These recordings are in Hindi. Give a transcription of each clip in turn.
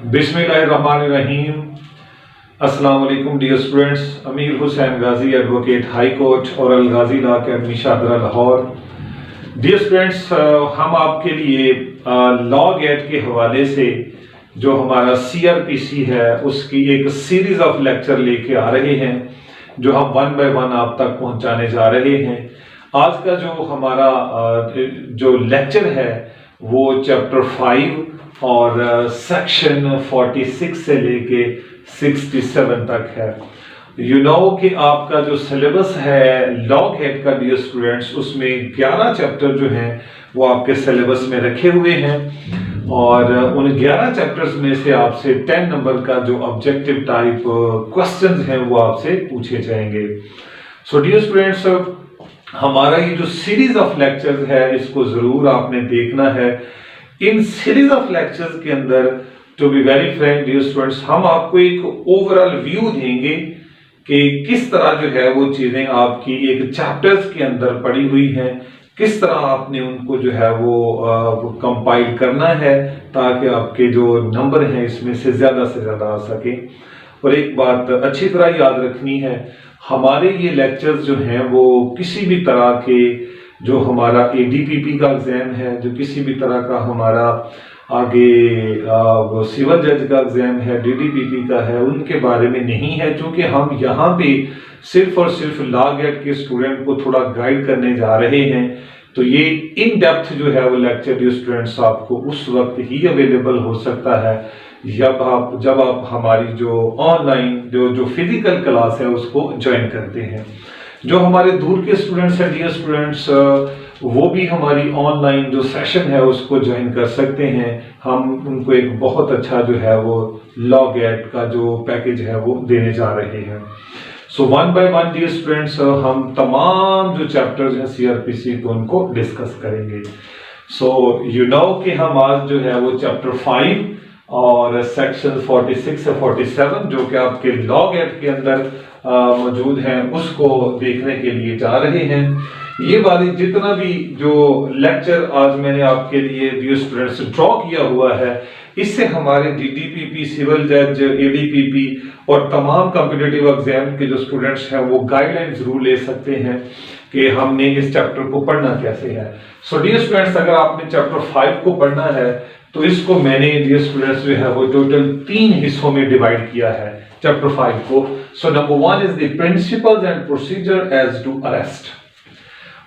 बिस्मिल्लाहिर्रहमानिर्रहीम। अस्सलाम वालेकुम dear students. Amir Hussain Ghazi advocate high court और Al Ghazi law academy Shahdara Lahore. Dear students, हम आपके लिए लॉ गेट के हवाले से जो हमारा CRPC है उसकी एक सीरीज ऑफ लेक्चर लेके आ रहे हैं, जो हम वन बाय वन आप तक पहुंचाने जा रहे हैं। आज का जो हमारा जो लेक्चर है वो चैप्टर 5 और सेक्शन 46 से लेके 67 तक है। यू नो कि आपका जो सिलेबस है लॉ गेट का डियर स्टूडेंट्स, उसमें 11 चैप्टर जो हैं वो आपके सिलेबस में रखे हुए हैं और उन 11 चैप्टर्स में से आपसे 10 नंबर का जो ऑब्जेक्टिव टाइप क्वेश्चंस हैं वो आपसे पूछे जाएंगे। सो डियर स्टूडेंट्स, हमारा ये जो सीरीज ऑफ लेक्चर्स है इसको जरूर आपने देखना है। इन सीरीज ऑफ लेक्चर्स के अंदर to be very frank dear students, हम आपको एक ओवरऑल व्यू देंगे कि किस तरह जो है वो चीजें आपकी एक चैप्टर्स के अंदर पड़ी हुई हैं, किस तरह आपने उनको जो है वो कंपाइल करना है ताकि आपके जो नंबर हैं इसमें से ज्यादा आ सके। और एक बात अच्छी तरह याद रखनी है, हमारे ये लेक्चर्स जो हैं वो किसी भी तरह के जो हमारा ADPP का एग्जाम है, जो किसी भी तरह का हमारा आगे सिविल जज का एग्जाम है, DDPP का है, उनके बारे में नहीं है। क्योंकि हम यहाँ पे सिर्फ और सिर्फ लॉ गेट के स्टूडेंट को थोड़ा गाइड करने जा रहे हैं, तो ये इन डेप्थ जो है वो लेक्चर जो स्टूडेंट्स आपको उस वक्त ही अवेलेबल हो सकता है जब आप हमारी जो ऑनलाइन जो फिजिकल क्लास है उसको ज्वाइन करते हैं। जो हमारे दूर के स्टूडेंट्स हैं डियर स्टूडेंट्स, वो भी हमारी ऑनलाइन जो सेशन है उसको ज्वाइन कर सकते हैं। हम उनको एक बहुत अच्छा जो है वो लॉ गेट का जो पैकेज है वो देने जा रहे हैं। So one by one dear students, हम तमाम जो चैप्टर्स हैं CRPC को उनको डिस्कस करेंगे। सो यू नो कि हम आज जो है वो चैप्टर 5 और सेक्शन 46 से 47 जो कि आपके लॉ गेट के अंदर मौजूद हैं उसको देखने के लिए जा रहे हैं। ये वाली जितना भी जो लेक्चर आज मैंने आपके लिए डियर स्टूडेंट्स ड्रॉ किया हुआ है, इससे हमारे DDPP, सिविल जज, ADPP और तमाम कॉम्पिटिटिव एग्जाम के जो स्टूडेंट्स हैं वो गाइडलाइन जरूर ले सकते हैं कि हमने इस चैप्टर को पढ़ना कैसे है। सो डियर स्टूडेंट्स, अगर आपने चैप्टर 5 को पढ़ना है तो इसको मैंने डियर स्टूडेंट्स जो है वो टोटल 3 हिस्सों में डिवाइड किया है चैप्टर 5 को। So number 1 is the principles and procedure as to arrest.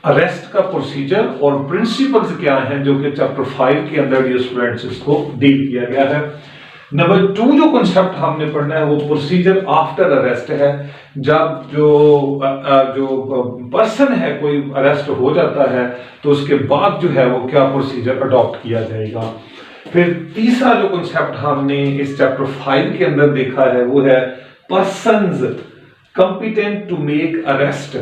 Arrest का प्रोसीजर और प्रिंसिपल्स क्या हैं जो कि चैप्टर 5 के अंदर डियर स्टूडेंट्स इसको डील किया गया है। नंबर 2 जो कॉन्सेप्ट हमने पढ़ना है वो प्रोसीजर आफ्टर अरेस्ट है। जब जो पर्सन है कोई अरेस्ट हो जाता है तो उसके बाद जो है वो क्या प्रोसीजर अडॉप्ट किया जाएगा। फिर तीसरा जो कॉन्सेप्ट हमने इस चैप्टर 5 के अंदर देखा है वो है persons competent to make arrest.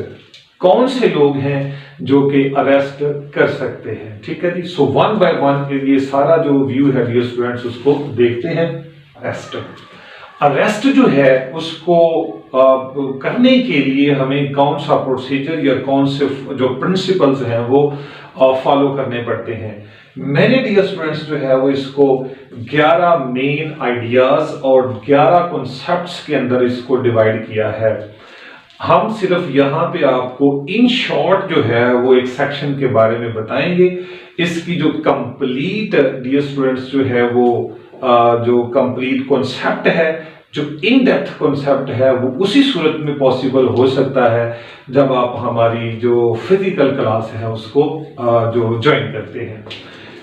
कौन से लोग हैं जो कि अरेस्ट कर सकते हैं, ठीक है जी। सो वन बाय वन ये सारा जो व्यू है डियर स्टूडेंट्स उसको देखते हैं। अरेस्ट जो है उसको करने के लिए हमें कौन सा प्रोसीजर या कौन से जो प्रिंसिपल्स हैं वो फॉलो करने पड़ते हैं। मैंने डियर स्टूडेंट्स जो है वो इसको 11 मेन आइडियाज और 11 कॉन्सेप्ट्स के अंदर इसको डिवाइड किया है। हम सिर्फ यहाँ पे आपको इन शॉर्ट जो है वो एक सेक्शन के बारे में बताएंगे। इसकी जो कंप्लीट डियर स्टूडेंट्स जो है वो जो कंप्लीट कॉन्सेप्ट है, जो इन डेप्थ कॉन्सेप्ट है, वो उसी सूरत में पॉसिबल हो सकता है जब आप हमारी जो फिजिकल क्लास है उसको जो ज्वाइन करते हैं।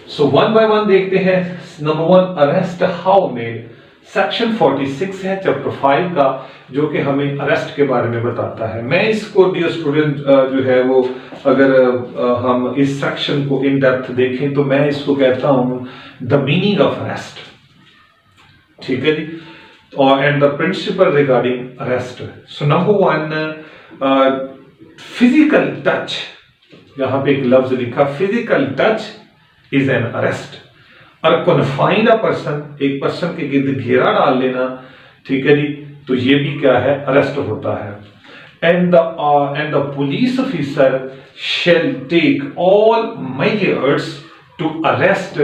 सो वन बाय वन देखते हैं। Number 1, arrest how made. Section 46 है चैप्टर 5 का जो कि हमें अरेस्ट के बारे में बताता है। मैं इसको डियर स्टूडेंट जो है वो अगर हम इस सेक्शन को इन डेप्थ देखें तो मैं इसको कहता हूं द मीनिंग ऑफ अरेस्ट, ठीक है जी, और and the principle regarding arrest. So number 1, physical touch. यहां पे एक लफ्ज लिखा, physical touch is an arrest. और कन्फाइंड अ पर्सन, एक पर्सन के गिर्द घेरा डाल लेना, ठीक है जी, तो ये भी क्या है, अरेस्ट होता है। And the police officer shall take all measures to arrest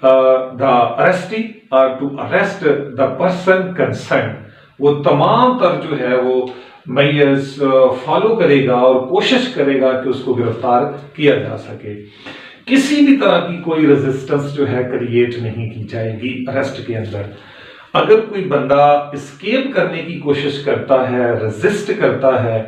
the arrestee और to arrest the person concern, वो तमाम तर जो है वो मेजर्स फॉलो करेगा और कोशिश करेगा कि उसको गिरफ्तार किया जा सके। किसी भी तरह की कोई रेजिस्टेंस जो है क्रिएट नहीं की जाएगी अरेस्ट के अंदर। अगर कोई बंदा एस्केप करने की कोशिश करता है, रेजिस्ट करता है,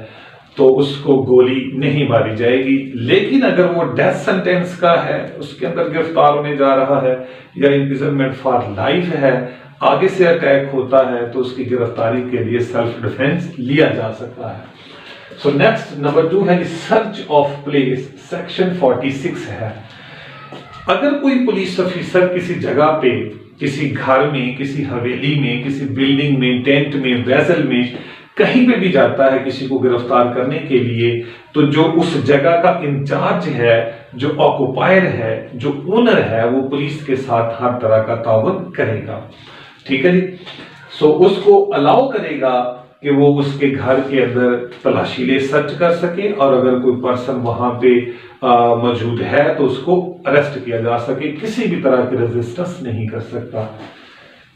तो उसको गोली नहीं मारी जाएगी। लेकिन अगर वो डेथ सेंटेंस का है, उसके अंदर गिरफ्तार होने जा रहा है या इम्प्रिजनमेंट फॉर लाइफ है, आगे से अटैक होता है, तो उसकी गिरफ्तारी के लिए सेल्फ डिफेंस लिया जा सकता है। सो नेक्स्ट नंबर 2 है सर्च ऑफ प्लेस, सेक्शन 46 है। अगर कोई पुलिस ऑफिसर किसी जगह पे, किसी घर में, किसी हवेली में, किसी बिल्डिंग में, टेंट में, वेसल में, कहीं पे भी जाता है किसी को गिरफ्तार करने के लिए, तो जो उस जगह का इंचार्ज है, जो ऑक्युपायर है, जो ओनर है, वो पुलिस के साथ हर तरह का ताउन करेगा। ठीक है जी। सो उसको अलाउ करेगा कि वो उसके घर के अंदर तलाशी ले, सर्च कर सके, और अगर कोई पर्सन वहां पे मौजूद है तो उसको अरेस्ट किया जा सके। किसी भी तरह की रेजिस्टेंस नहीं कर सकता।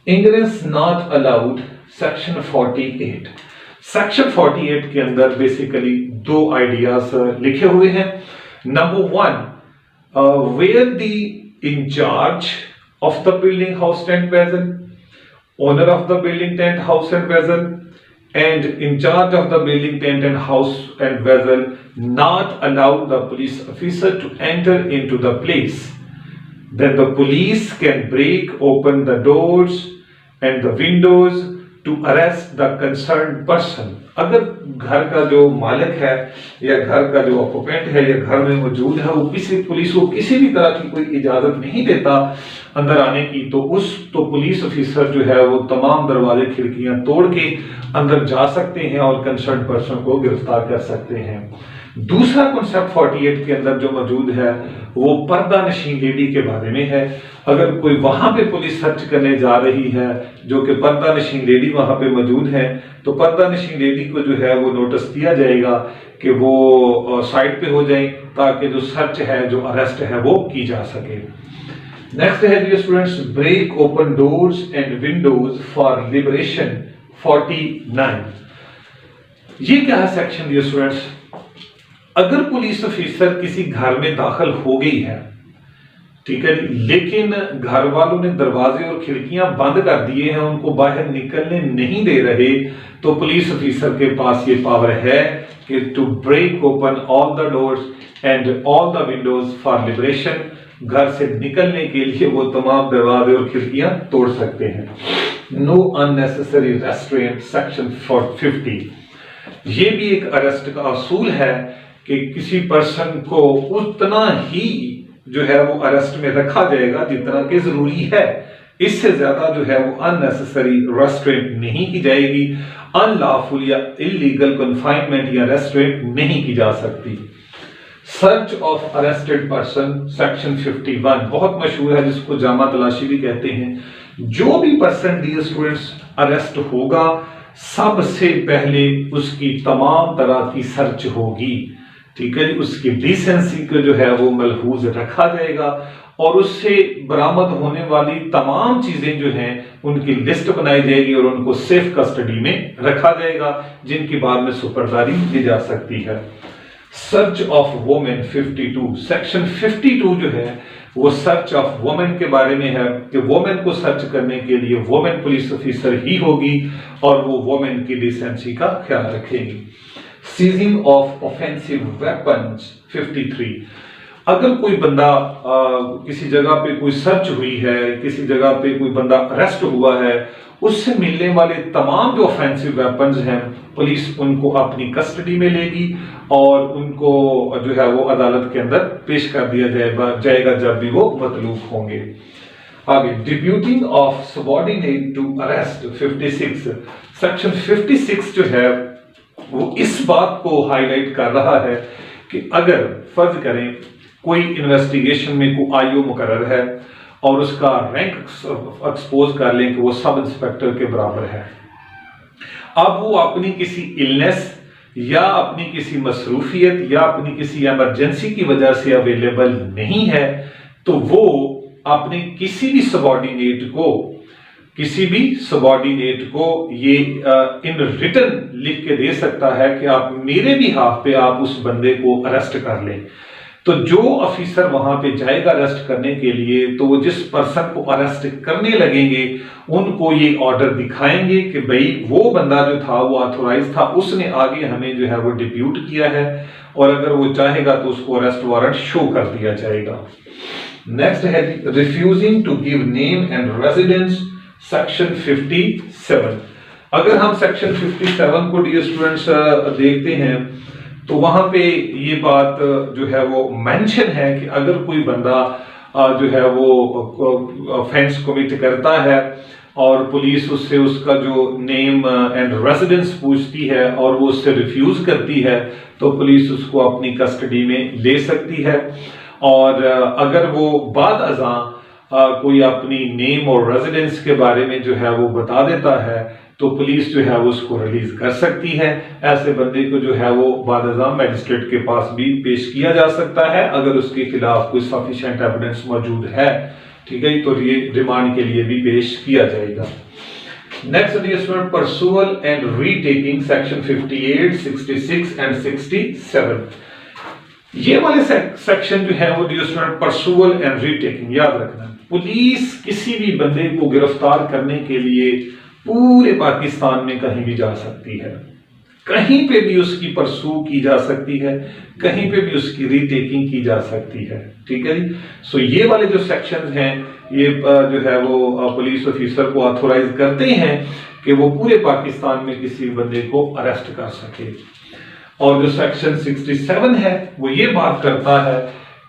Ingress not allowed, section 48। Section 48 के अंदर बेसिकली 2 आइडियाज लिखे हुए हैं। Number 1, where the incharge of the building house tent vessel, owner of the building tent house and vessel, and in charge of the building tent and house and vessel not allow the police officer to enter into the place, then the police can break open the doors and the windows to arrest the concerned person। अगर घर का जो मालिक है या घर का जो ऑक्युपेंट है या घर में मौजूद है, वो किसी पुलिस को किसी भी तरह की कोई इजाजत नहीं देता अंदर आने की, तो पुलिस ऑफिसर जो है वो तमाम दरवाजे खिड़कियां तोड़ के अंदर जा सकते हैं और कंसर्न पर्सन को गिरफ्तार कर सकते हैं। दूसरा कॉन्सेप्ट 48 के अंदर जो मौजूद है वो पर्दा नशीन लेडी के बारे में है। अगर कोई वहां पे पुलिस सर्च करने जा रही है, जो कि पर्दा नशीन लेडी वहां पे मौजूद है, तो पर्दा नशीन लेडी को जो है वो नोटिस दिया जाएगा कि वो साइड पे हो जाए, ताकि जो सर्च है, जो अरेस्ट है, वो की जा सके। नेक्स्ट है dear students, break open doors and windows for liberation 49। ये क्या है सेक्शन डियर स्टूडेंट्स? अगर पुलिस ऑफिसर किसी घर में दाखिल हो गई है, ठीक है, लेकिन घर वालों ने दरवाजे और खिड़कियां बंद कर दिए हैं, उनको बाहर निकलने नहीं दे रहे, तो पुलिस ऑफिसर के पास ये पावर है कि to break open all the doors and all the windows for liberation. घर से निकलने के लिए वो तमाम दरवाजे और खिड़कियां तोड़ सकते हैं। Know unnecessary restaurant, section 50। ये भी एक अरेस्ट का असूल है कि किसी पर्सन को उतना ही जो है वो अरेस्ट में रखा जाएगा जितना कि जरूरी है। इससे ज्यादा जो है वो अननेसेसरी रेस्ट्रेंट नहीं की जाएगी। अनलॉफुल या इलीगल कन्फाइनमेंट या रेस्ट्रेंट नहीं की जा सकती। Search of arrested person, section 51 बहुत मशहूर है, जिसको जामा तलाशी भी कहते हैं। जो भी पर्सन डियर स्टूडेंट्स अरेस्ट होगा, सबसे पहले उसकी तमाम तरह की सर्च होगी। ठीक है जी। उसकी डिसेंसी को जो है वो मलहूज रखा जाएगा और उससे बरामद होने वाली तमाम चीजें जो हैं उनकी लिस्ट बनाई जाएगी और उनको सेफ कस्टडी में रखा जाएगा, जिनकी बाद में सुपुर्दगी दी जा सकती है। सर्च ऑफ वुमेन 52, सेक्शन 52 जो है वो सर्च ऑफ वुमेन के बारे में है कि वुमेन को सर्च करने के लिए वुमेन पुलिस ऑफिसर ही होगी और वो वुमेन की डिसेंसी का ख्याल रखेगी। सीजिंग ऑफ ऑफेंसिव वेपन्स 53, अगर कोई बंदा किसी जगह पे कोई सर्च हुई है, किसी जगह पे कोई बंदा अरेस्ट हुआ है, उससे मिलने वाले तमाम जो ऑफेंसिव वेपन्स हैं पुलिस उनको अपनी कस्टडी में लेगी और उनको जो है वो अदालत के अंदर पेश कर दिया जाएगा जब भी वो मतलूब होंगे। आगे deputing of subordinate to arrest 56, section 56 जो है वो इस बात को हाईलाइट कर रहा है कि अगर फर्ज करें कोई इन्वेस्टिगेशन में कोई आईओ मुकर्रर है और उसका रैंक एक्सपोज कर लें कि वो सब इंस्पेक्टर के बराबर है, अब वो अपनी किसी इलनेस या अपनी किसी मसरूफियत या अपनी किसी इमरजेंसी की वजह से अवेलेबल नहीं है, तो वो अपने किसी भी सबॉर्डिनेट को ये इन रिटन लिख के दे सकता है कि आप मेरे भी हाथ पे आप उस बंदे को अरेस्ट कर लें। तो जो ऑफिसर वहां पे जाएगा अरेस्ट करने के लिए, तो वो जिस पर्सन को अरेस्ट करने लगेंगे उनको ये ऑर्डर दिखाएंगे कि भाई वो बंदा जो था वो ऑथोराइज था, उसने आगे हमें जो है वो डिप्यूट किया है, और अगर वो चाहेगा तो उसको अरेस्ट वारंट शो कर दिया जाएगा। नेक्स्ट है refusing to give name and residence, section 57। अगर हम सेक्शन 57 को डियर स्टूडेंट्स देखते हैं तो वहां पे ये बात जो है वो मेंशन है कि अगर कोई बंदा जो है वो ऑफेंस कमिट करता है और पुलिस उससे उसका जो नेम एंड रेजिडेंस पूछती है और वो उससे रिफ्यूज करती है, तो पुलिस उसको अपनी कस्टडी में ले सकती है। और अगर वो बाद अज़ां कोई अपनी नेम और रेजिडेंस के बारे में जो है वो बता देता है, तो पुलिस जो है वो उसको रिलीज कर सकती है। ऐसे बंदे को जो है वो बाद अज़ां मैजिस्ट्रेट के पास भी पेश किया जा सकता है अगर उसके खिलाफ कोई सफिशिएंट एविडेंस मौजूद है, ठीक है, तो ये रिमांड के लिए भी पेश किया जाएगा। Next dear pursual and retaking, section 58, 66 and 67। ये वाले सेक्शन जो है वो डियर परसुअल एंड रीटेकिंग, याद रखना, पुलिस किसी भी बंदे को गिरफ्तार करने के लिए पूरे पाकिस्तान में कहीं भी जा सकती है, कहीं पे भी उसकी परसू की जा सकती है, कहीं पे भी उसकी रीटेकिंग की जा सकती है, ठीक है जी। सो ये वाले जो सेक्शंस हैं ये जो है वो पुलिस ऑफिसर को ऑथोराइज करते हैं कि वो पूरे पाकिस्तान में किसी बंदे को अरेस्ट कर सके। और जो सेक्शन 67 है वो ये बात करता है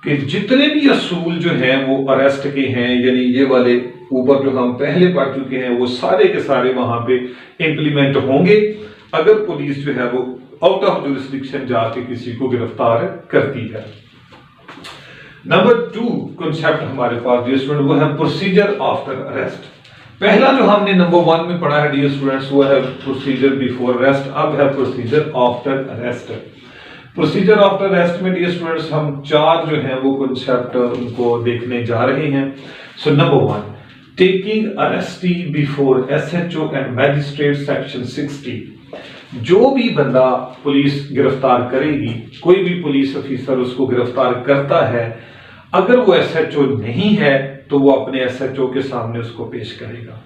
कि जितने भी असूल जो हैं वो अरेस्ट के हैं, यानी ये वाले ऊपर जो हम पहले पढ़ चुके हैं, वो सारे के सारे वहां पे इंप्लीमेंट होंगे अगर पुलिस जो है वो आउट ऑफ जुरिस्डिक्शन जाके किसी को गिरफ्तार करती है। नंबर 2 कॉन्सेप्ट हमारे पास डियर स्टूडेंट वो है प्रोसीजर आफ्टर अरेस्ट। पहला जो हमने नंबर 1 में पढ़ा है डियर स्टूडेंट्स वो है प्रोसीजर बिफोर अरेस्ट, अब है procedure after arrest. Procedure after arrest में डियर स्टूडेंट्स हम 4 जो है वो कॉन्सेप्ट उनको देखने जा रहे हैं। So number 1, taking arrestee before SHO and magistrate, section 60। जो भी बंदा पुलिस गिरफ्तार करेगी, कोई भी पुलिस ऑफिसर उसको गिरफ्तार करता है, अगर वो एसएचओ नहीं है तो वो अपने एसएचओ के सामने उसको पेश करेगा,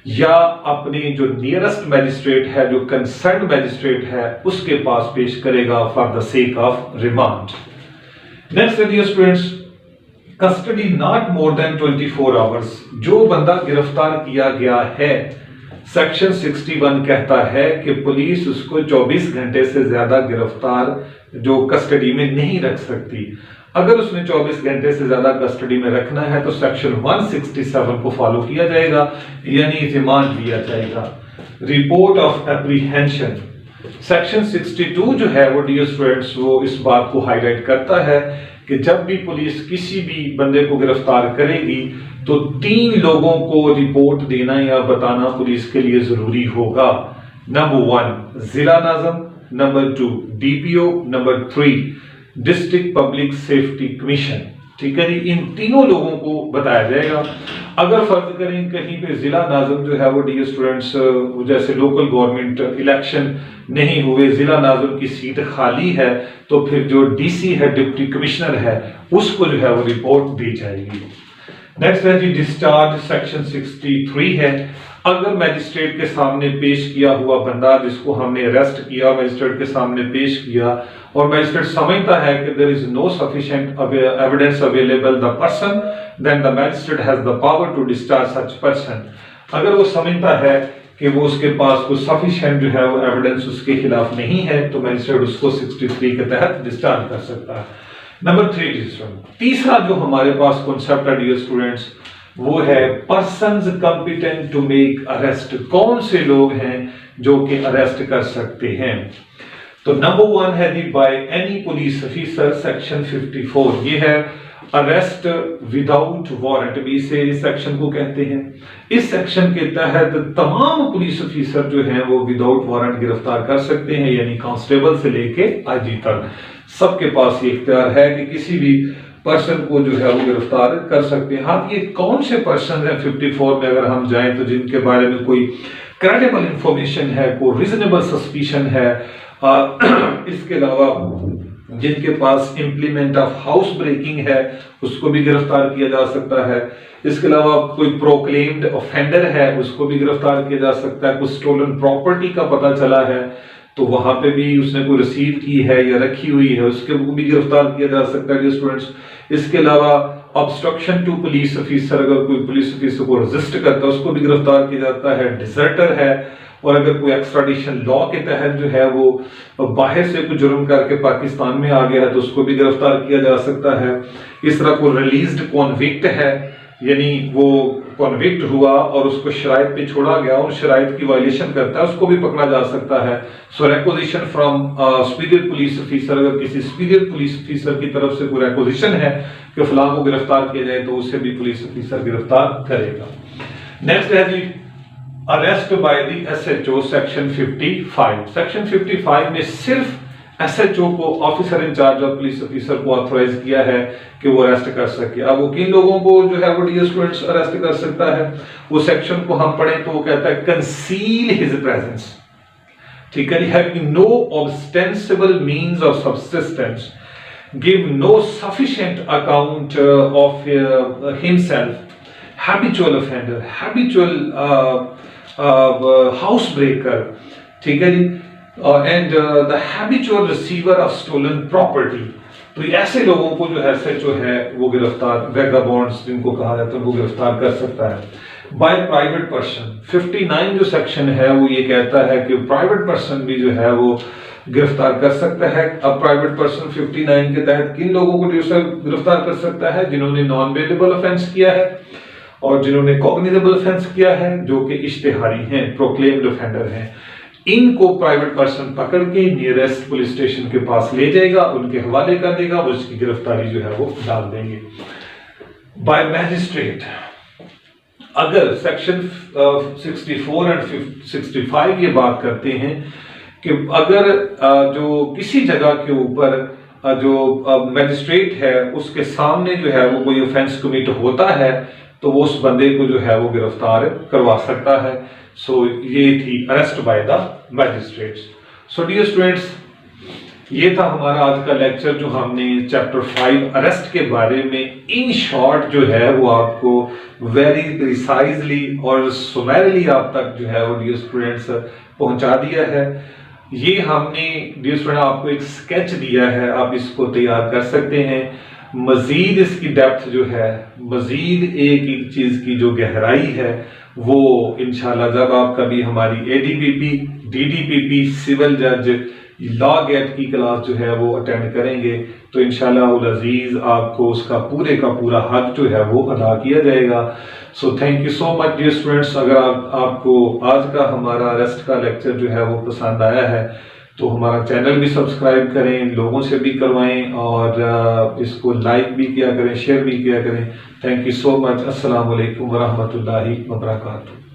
या अपने जो नियरेस्ट मैजिस्ट्रेट है, जो कंसर्न मैजिस्ट्रेट है, उसके पास पेश करेगा for the sake of remand. Next dear students, custody not more than 24 hours. जो बंदा गिरफ्तार किया गया है, सेक्शन 61 कहता है कि पुलिस उसको 24 घंटे से ज्यादा गिरफ्तार जो कस्टडी में नहीं रख सकती। अगर उसने 24 घंटे से ज्यादा कस्टडी में रखना है तो सेक्शन 167 को फॉलो किया जाएगा, यानी रिमांड लिया जाएगा। रिपोर्ट ऑफ एप्रीहेंशन, सेक्शन 62 जो है वो डियर स्टूडेंट्स वो इस बात को हाईलाइट करता है कि जब भी पुलिस किसी भी बंदे को गिरफ्तार करेगी तो 3 लोगों को रिपोर्ट देना या बताना पुलिस के लिए जरूरी होगा। नंबर 1 जिला Nazim, number 2 DPO, number 3 district public safety commission, ठीक है जी। इन तीनों लोगों को बताया जाएगा। अगर फर्ज करें कहीं पे जिला नाज़िम जो है वो डियर स्टूडेंट्स जैसे लोकल गवर्नमेंट इलेक्शन नहीं हुए, जिला नाज़िम की सीट खाली है, तो फिर जो डीसी है, डिप्टी कमिश्नर है, उसको जो है वो रिपोर्ट दी जाएगी। नेक्स्ट है जी डिस्चार्ज, सेक्शन 63 है। अगर मैजिस्ट्रेट के सामने पेश किया हुआ बंदा जिसको हमने अरेस्ट किया, मैजिस्ट्रेट के सामने पेश किया और मैजिस्ट्रेट समझता है कि there is no sufficient evidence available the person, then the magistrate has the power to discharge such person. अगर वो समझता है कि वो उसके पास कोई सफिशिएंट जो है वो एविडेंस उसके खिलाफ नहीं है, तो मैजिस्ट्रेट उसको 63 के तहत डिस्चार्ज कर सकता है। नंबर 3 तीसरा जो हमारे पास कॉन्सेप्ट है डियर स्टूडेंट्स वो है persons competent to make arrest. कौन से लोग हैं जो कि अरेस्ट कर सकते हैं? तो नंबर 1 है the by any police officer, section 54। ये है अरेस्ट विदाउट वारंट, भी से इस सेक्शन को कहते हैं। इस सेक्शन के तहत तमाम पुलिस ऑफिसर जो हैं वो विदाउट वारंट गिरफ्तार कर सकते हैं, यानी कांस्टेबल से लेके आईजी तक सबके पास ये इख्तियार है कि किसी भी पर्सन को जो है वो गिरफ्तार कर सकते हैं। हाँ, ये कौन से पर्सन हैं 54 में अगर हम जाएं तो जिनके बारे में कोई क्रेडिबल इंफॉर्मेशन है, कोई रीजनेबल सस्पिशन है, इसके अलावा जिनके पास इम्प्लीमेंट ऑफ हाउस ब्रेकिंग है उसको भी गिरफ्तार किया जा सकता है। इसके अलावा कोई प्रोक्लेम्ड ऑफेंडर है उसको भी गिरफ्तार किया जा सकता है। कुछ स्टोलन प्रॉपर्टी का पता चला है तो वहां पे भी उसने कोई रिसीव की है या रखी हुई है उसके को भी गिरफ्तार किया जा सकता है स्टूडेंट्स। इसके अलावा ऑब्स्ट्रक्शन टू पुलिस ऑफिसर, अगर कोई पुलिस ऑफिसर को रेजिस्ट करता है उसको भी गिरफ्तार किया जाता है। डिजर्टर है, और अगर कोई एक्स्ट्राडिशन लॉ के तहत जो है वो बाहर से कोई जुर्म करके पाकिस्तान में आ गया है तो उसको भी गिरफ्तार किया जा सकता है। इस तरह को रिलीज्ड कॉन्विक्ट है, यानी वो कॉन्विक्ट हुआ और उसको शराइत पे छोड़ा गया और शराइत की वायलेशन करता है उसको भी पकड़ा जा सकता है। So requisition from superior police officer, अगर किसी सुपीरियर पुलिस ऑफिसर की तरफ से कोई रेक्विजिशन है कि फलां को गिरफ्तार किया जाए तो उसे भी पुलिस ऑफिसर गिरफ्तार करेगा। नेक्स्ट है जी arrest by the SHO section 55। Section 55 में सिर्फ एसएचओ को, officer in charge of police officer को ऑथराइज किया है कि वो अरेस्ट कर सके। अब वो किन लोगों को जो है वो डियर स्टूडेंट्स अरेस्ट कर सकता है, वो सेक्शन को हम पढ़ें तो वो कहता है कंसील हिज प्रेजेंस, ठीक है, having no ostensible means of subsistence, give no sufficient account of himself, habitual offender, habitual house breaker, ठीक है जी, and the habitual receiver of stolen property. तो ऐसे लोगों को जो एसएचओ है वो गिरफ्तार, वैगाबॉन्ड्स जिनको कहा जाता है वो गिरफ्तार कर सकता है। बाय प्राइवेट पर्सन 59 जो सेक्शन है वो ये कहता है कि प्राइवेट पर्सन भी जो है वो गिरफ्तार कर सकता है। अब प्राइवेट पर्सन 59 के तहत किन लोगों को गिरफ्तार कर सकता है, जिन्होंने नॉन बेलेबल ऑफेंस किया है और जिन्होंने कॉग्निजेबल ऑफेंस किया है, जो कि इश्तिहारी हैं, प्रोक्लेम्ड ऑफेंडर हैं। इनको प्राइवेट पर्सन पकड़ के नियरेस्ट पुलिस स्टेशन के पास ले जाएगा, उनके हवाले कर देगा, उसकी गिरफ्तारी जो है वो डाल देंगे। बाय मैजिस्ट्रेट, अगर सेक्शन 64 एंड 65 ये बात करते हैं कि अगर जो किसी जगह के ऊपर जो मैजिस्ट्रेट है उसके सामने जो है वो कोई ऑफेंस कमिट होता है तो वो उस बंदे को जो है वो गिरफ्तार करवा सकता है। सो ये थी arrest by the magistrates. So dear students, ये था हमारा आज का लेक्चर जो हमने चैप्टर 5 अरेस्ट के बारे में इन शॉर्ट जो है वो आपको वेरी प्रिसाइजली और सुमेरली आप तक जो है वो डियर स्टूडेंट्स पहुंचा दिया है। ये हमने डियर स्टूडेंट आपको एक स्केच दिया है, आप इसको तैयार कर सकते हैं। मजीद इसकी डेप्थ जो है, मजीद एक एक चीज की जो गहराई है वो इंशाल्लाह जब आप कभी हमारी एडीपीपी, डीडीपीपी, सिविल जज, लॉ गेट की क्लास जो है वो अटेंड करेंगे तो इंशाल्लाह उल अजीज आपको उसका पूरे का पूरा हक जो है वो अदा किया जाएगा। So thank you so much dear students. अगर आपको आज का हमारा अरेस्ट का लेक्चर जो है वो पसंद आया है तो हमारा चैनल भी सब्सक्राइब करें, लोगों से भी करवाएं और इसको लाइक भी किया करें, शेयर भी किया करें। Thank you so much. अस्सलाम वालेकुम वरहमतुल्लाहि वबरकातुहू।